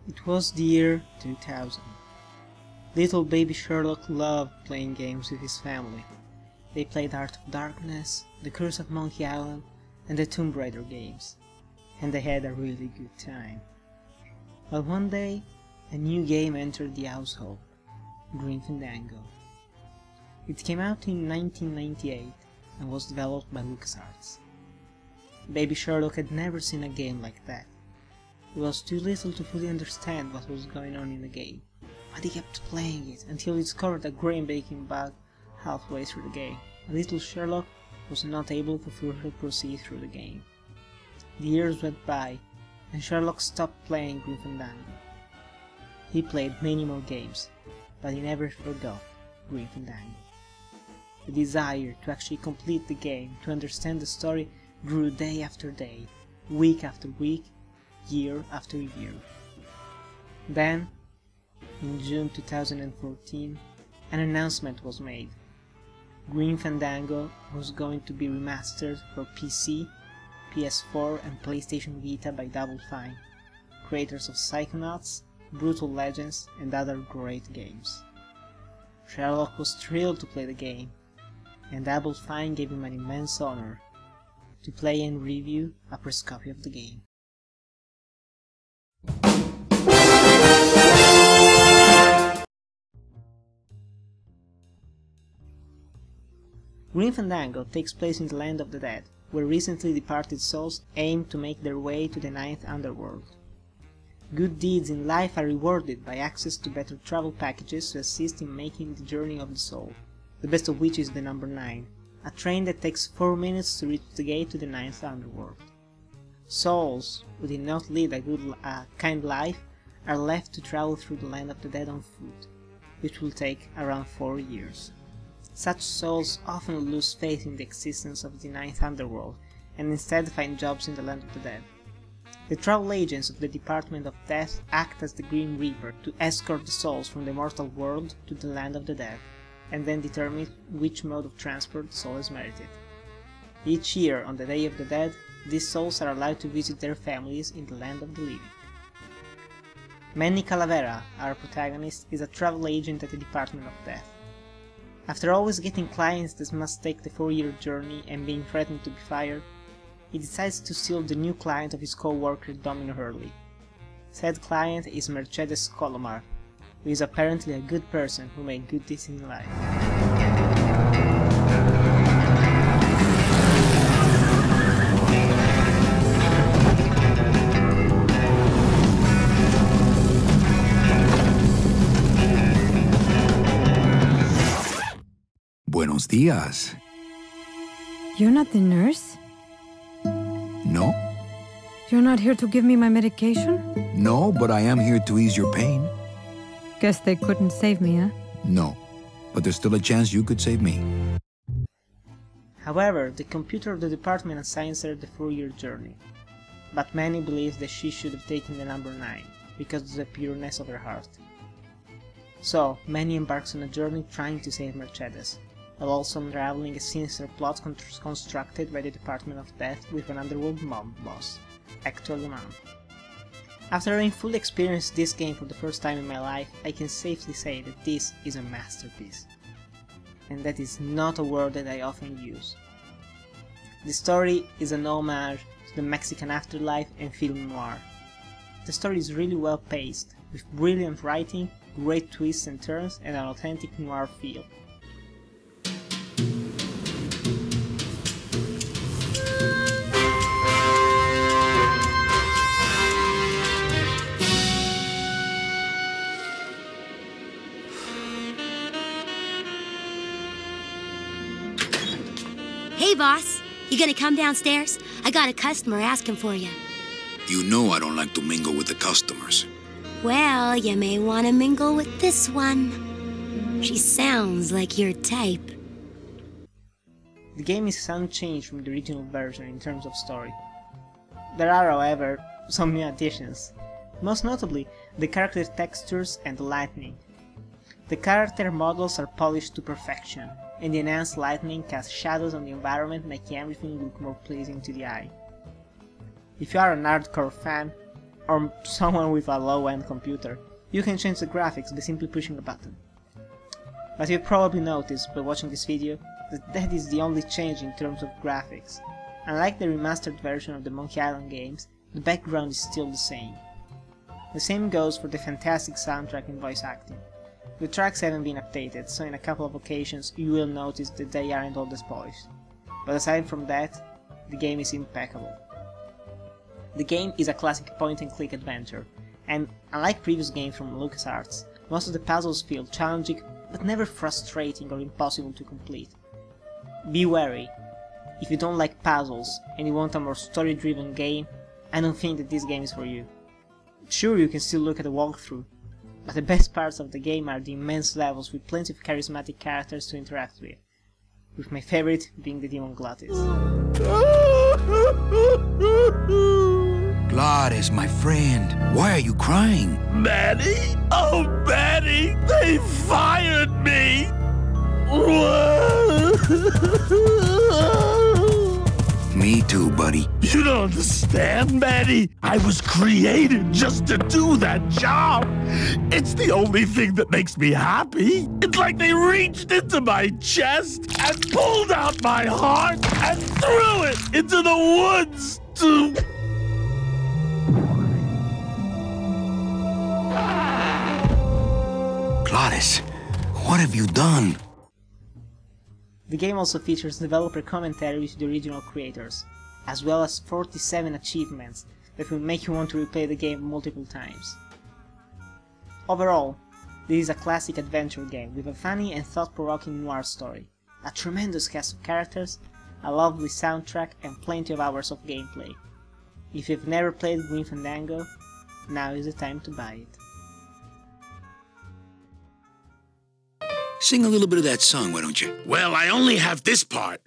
It was the year 2000. Little baby Sherlock loved playing games with his family. They played Art of Darkness, The Curse of Monkey Island, and the Tomb Raider games, and they had a really good time. But one day, a new game entered the household, Grim Fandango. It came out in 1998 and was developed by LucasArts. Baby Sherlock had never seen a game like that. He was too little to fully understand what was going on in the game, but he kept playing it until he discovered a grain baking bug halfway through the game. Little Sherlock was not able to further proceed through the game. The years went by, and Sherlock stopped playing Grim Fandango. He played many more games, but he never forgot Grim Fandango. The desire to actually complete the game, to understand the story, grew day after day, week after week, year after year. Then, in June 2014, an announcement was made. Grim Fandango was going to be remastered for PC, PS4 and PlayStation Vita by Double Fine, creators of Psychonauts, Brutal Legends and other great games. Sherlock was thrilled to play the game, and Double Fine gave him an immense honor to play and review a press copy of the game. Grim Fandango takes place in the Land of the Dead, where recently departed souls aim to make their way to the ninth underworld. Good deeds in life are rewarded by access to better travel packages to assist in making the journey of the soul, the best of which is the number 9, a train that takes 4 minutes to reach the gate to the ninth underworld. Souls who did not lead a kind life are left to travel through the Land of the Dead on foot, which will take around 4 years. Such souls often lose faith in the existence of the ninth underworld and instead find jobs in the Land of the Dead. The travel agents of the Department of Death act as the Grim Reaper to escort the souls from the mortal world to the Land of the Dead, and then determine which mode of transport the soul has merited. Each year, on the Day of the Dead, these souls are allowed to visit their families in the Land of the Living. Manny Calavera, our protagonist, is a travel agent at the Department of Death. After always getting clients that must take the 4-year journey and being threatened to be fired, he decides to steal the new client of his co-worker Domino Hurley. Said client is Mercedes Colomar, who is apparently a good person who made good deeds in life. Buenos días. You're not the nurse? No? You're not here to give me my medication? No, but I am here to ease your pain. Guess they couldn't save me, huh? No, but there's still a chance you could save me. However, the computer of the department assigns her the 4-year journey, but Manny believes that she should have taken the number 9, because of the pureness of her heart. So, Manny embarks on a journey trying to save Mercedes, while also unraveling a sinister plot constructed by the Department of Death with an underworld mob boss, Hector the Man. After having fully experienced this game for the first time in my life, I can safely say that this is a masterpiece. And that is not a word that I often use. The story is an homage to the Mexican afterlife and film noir. The story is really well paced, with brilliant writing, great twists and turns, and an authentic noir feel. Hey, boss. You gonna come downstairs? I got a customer asking for you. You know I don't like to mingle with the customers. Well, you may want to mingle with this one. She sounds like your type. The game is unchanged from the original version in terms of story. There are, however, some new additions, most notably the character textures and the lighting. The character models are polished to perfection, and the enhanced lighting casts shadows on the environment, making everything look more pleasing to the eye. If you are an hardcore fan, or someone with a low-end computer, you can change the graphics by simply pushing a button. But you've probably noticed by watching this video that is the only change in terms of graphics. Unlike the remastered version of the Monkey Island games, the background is still the same. The same goes for the fantastic soundtrack and voice acting. The tracks haven't been updated, so in a couple of occasions you will notice that they aren't all as polished. But aside from that, the game is impeccable. The game is a classic point-and-click adventure, and unlike previous games from LucasArts, most of the puzzles feel challenging but never frustrating or impossible to complete. Be wary, if you don't like puzzles and you want a more story-driven game, I don't think that this game is for you. Sure, you can still look at the walkthrough, but the best parts of the game are the immense levels with plenty of charismatic characters to interact with my favorite being the Demon Glottis. Gladys, my friend, why are you crying? Manny? Oh, Manny! They fired me! Me too, buddy. You don't understand, Manny. I was created just to do that job. It's the only thing that makes me happy. It's like they reached into my chest and pulled out my heart and threw it into the woods to... Gladys, what have you done? The game also features developer commentary with the original creators, as well as 47 achievements that will make you want to replay the game multiple times. Overall, this is a classic adventure game with a funny and thought-provoking noir story, a tremendous cast of characters, a lovely soundtrack and plenty of hours of gameplay. If you've never played Green Fandango, now is the time to buy it. Sing a little bit of that song, why don't you? Well, I only have this part.